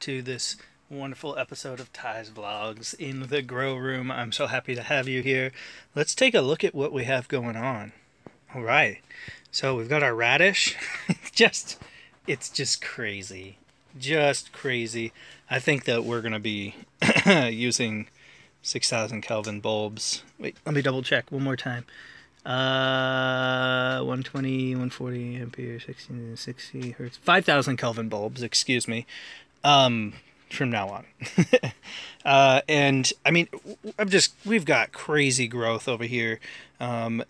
to this wonderful episode of Ty's Vlogs in the grow room. I'm so happy to have you here. Let's take a look at what we have going on. All right, so we've got our radish. It's just crazy, just crazy. I think that we're gonna be using 6,000 Kelvin bulbs. Wait, let me double check one more time. 120, 140 ampere, 16 to 60 hertz, 5,000 Kelvin bulbs, excuse me, from now on. And I mean, we've got crazy growth over here.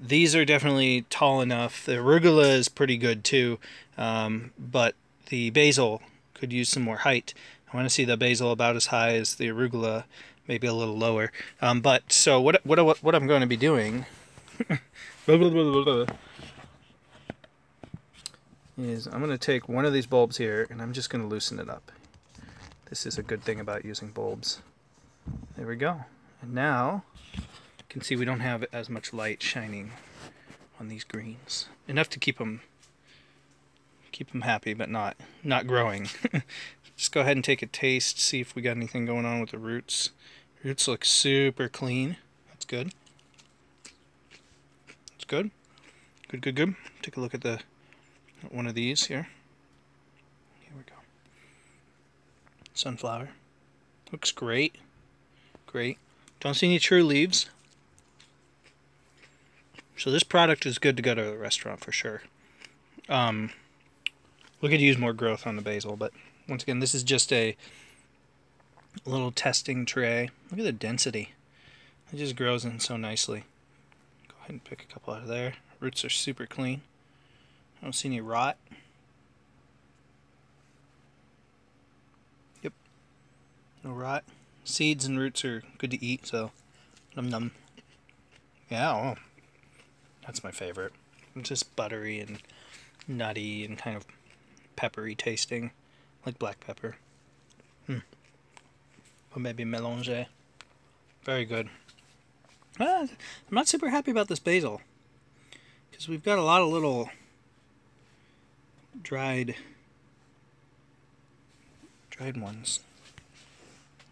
These are definitely tall enough. The arugula is pretty good too, but the basil could use some more height. I want to see the basil about as high as the arugula, maybe a little lower. But so what I'm going to be doing is I'm going to take one of these bulbs here and I'm just going to loosen it up. This is a good thing about using bulbs. There we go. And now you can see we don't have as much light shining on these greens. Enough to keep them happy, but not growing. Just go ahead and take a taste, see if we got anything going on with the roots. Roots look super clean. That's good. Good. Good. Take a look at one of these here. Here we go. Sunflower. Looks great. Great. Don't see any true leaves. So this product is good to go to the restaurant for sure. We could use more growth on the basil, but once again, this is just a little testing tray. Look at the density. It just grows in so nicely. And pick a couple out of there. Roots are super clean. I don't see any rot. Yep. No rot. Seeds and roots are good to eat, so num num. Yeah, oh, that's my favorite. It's just buttery and nutty and kind of peppery tasting, like black pepper. Or maybe mélanger. Very good. I'm not super happy about this basil because we've got a lot of little dried ones.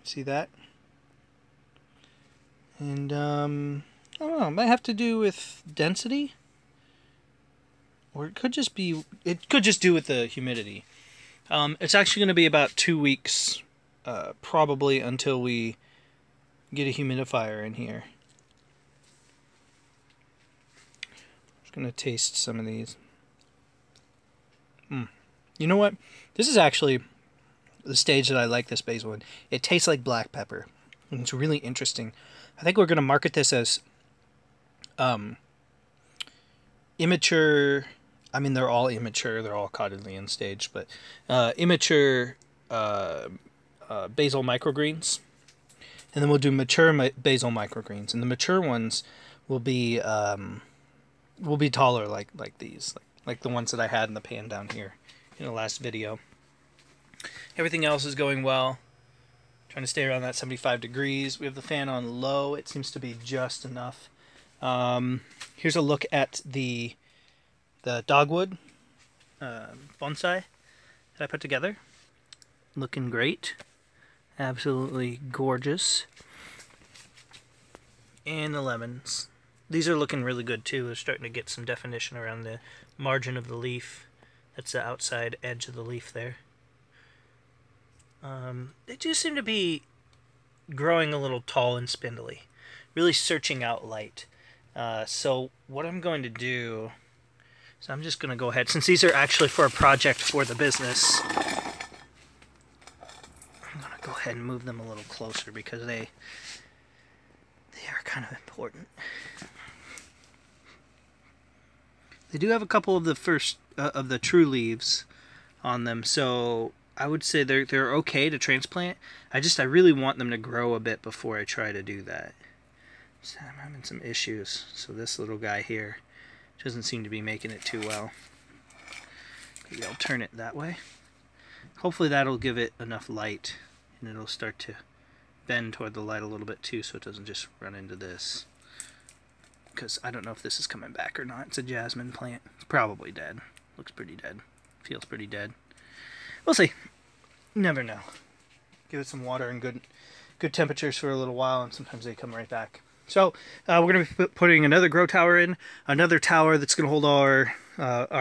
See that? And I don't know, it might have to do with density, or it could just do with the humidity. It's actually going to be about 2 weeks, probably, until we get a humidifier in here. Gonna taste some of these. You know what? This is actually the stage that I like this basil in. It tastes like black pepper, and it's really interesting. I think we're gonna market this as immature. I mean, they're all immature. They're all caught in the end stage, but immature basil microgreens, and then we'll do mature basil microgreens, and the mature ones will be taller like these, like the ones that I had in the pan down here in the last video. Everything else is going well. Trying to stay around that 75 degrees. We have the fan on low. It seems to be just enough. Here's a look at the dogwood bonsai that I put together. Looking great. Absolutely gorgeous. And the lemons. These are looking really good too. They're starting to get some definition around the margin of the leaf. That's the outside edge of the leaf there. They do seem to be growing a little tall and spindly. Really searching out light. So what I'm going to do is I'm just going to go ahead, since these are actually for a project for the business, I'm going to go ahead and move them a little closer because they are kind of important. They do have a couple of the first of the true leaves on them, so I would say they're okay to transplant. I really want them to grow a bit before I try to do that. So I'm having some issues. So this little guy here doesn't seem to be making it too well. Maybe I'll turn it that way. Hopefully that'll give it enough light, and it'll start to bend toward the light a little bit too, so it doesn't just run into this. Because I don't know if this is coming back or not. It's a jasmine plant. It's probably dead. Looks pretty dead. Feels pretty dead. We'll see. Never know. give it some water and good temperatures for a little while, and sometimes they come right back. So we're going to be putting another grow tower in, another tower that's going to hold our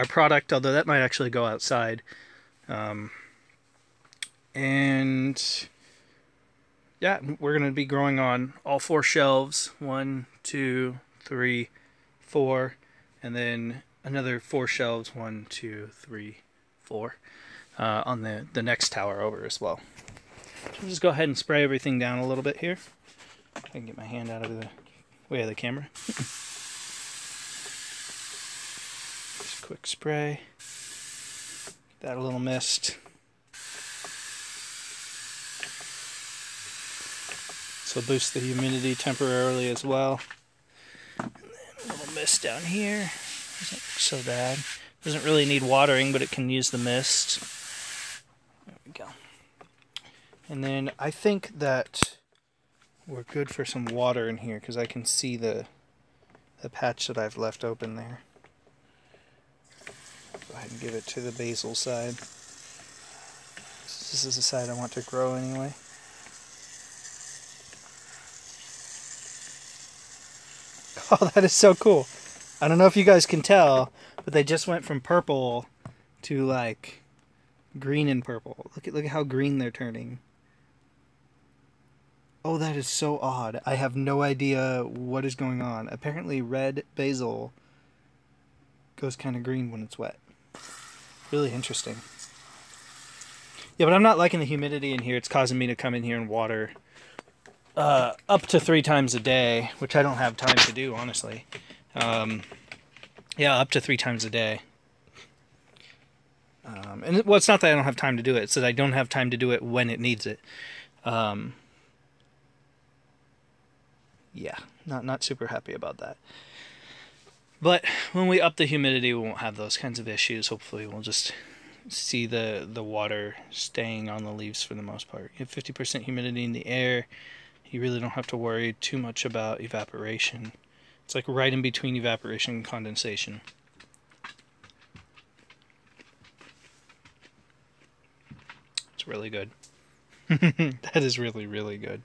product, although that might actually go outside. And yeah, we're going to be growing on all 4 shelves, 1, 2, 3, 4, and then another 4 shelves, 1, 2, 3, 4, on the next tower over as well. So I'll just go ahead and spray everything down a little bit here. I can get my hand out of the way of the camera. Just a quick spray. Get that a little mist. This will boost the humidity temporarily as well. And then a little mist down here. Doesn't look so bad. Doesn't really need watering, but it can use the mist. There we go. And then I think that we're good for some water in here, because I can see the patch that I've left open there. Go ahead and give it to the basil side. This is the side I want to grow anyway. Oh, that is so cool. I don't know if you guys can tell, but they just went from purple to like green and purple. Look at how green they're turning. Oh, that is so odd. I have no idea what is going on. Apparently red basil goes kind of green when it's wet. Really interesting. Yeah, but I'm not liking the humidity in here. It's causing me to come in here and water up to 3 times a day, which I don't have time to do, honestly. Yeah, up to 3 times a day. And well, it's not that I don't have time to do it. It's that I don't have time to do it when it needs it. Yeah, not super happy about that. But when we up the humidity, we won't have those kinds of issues. Hopefully, we'll just see the water staying on the leaves for the most part. You have 50% humidity in the air. You really don't have to worry too much about evaporation. It's like right in between evaporation and condensation. It's really good. That is really, really good.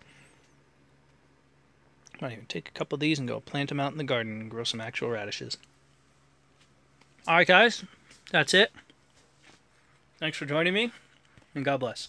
I might even take a couple of these and go plant them out in the garden and grow some actual radishes. Alright guys, that's it. Thanks for joining me, and God bless.